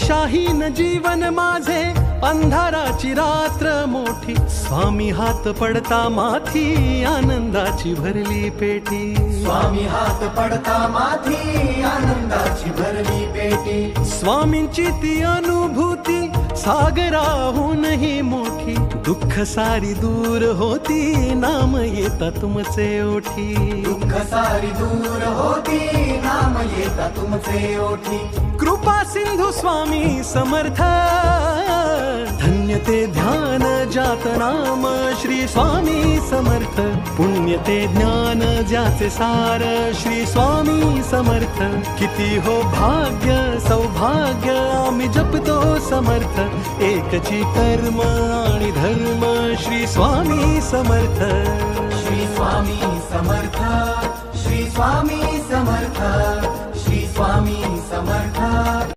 दिशाहीन जीवन माझे, अंधाराची रात्र मोठी, स्वामी हात पडता माथी, आनंदाची भरली पेटी. स्वामी हात पडता माथी, आनंदाची भरली पेटी. स्वामींची ती अनुभूती सागराहूनही मोठी, दुःख सारी दूर होती, नाम येता तुमचे ओठी. दुःख सारी दूर होती, नाम येता तुमचे ओठी. कृपा सिंधू स्वामी समर्थ, धन्य ते ध्यान जात नाम श्री स्वामी समर्थ. पुण्य ते ज्ञान ज्याचे सार श्री स्वामी समर्थ. किती हो भाग्य सौभाग्य आम्ही जपतो समर्थ, एकची कर्म आणि धर्म श्री स्वामी समर्थ. श्री स्वामी समर्थ, श्री स्वामी समर्थ, श्री स्वामी समर्थ.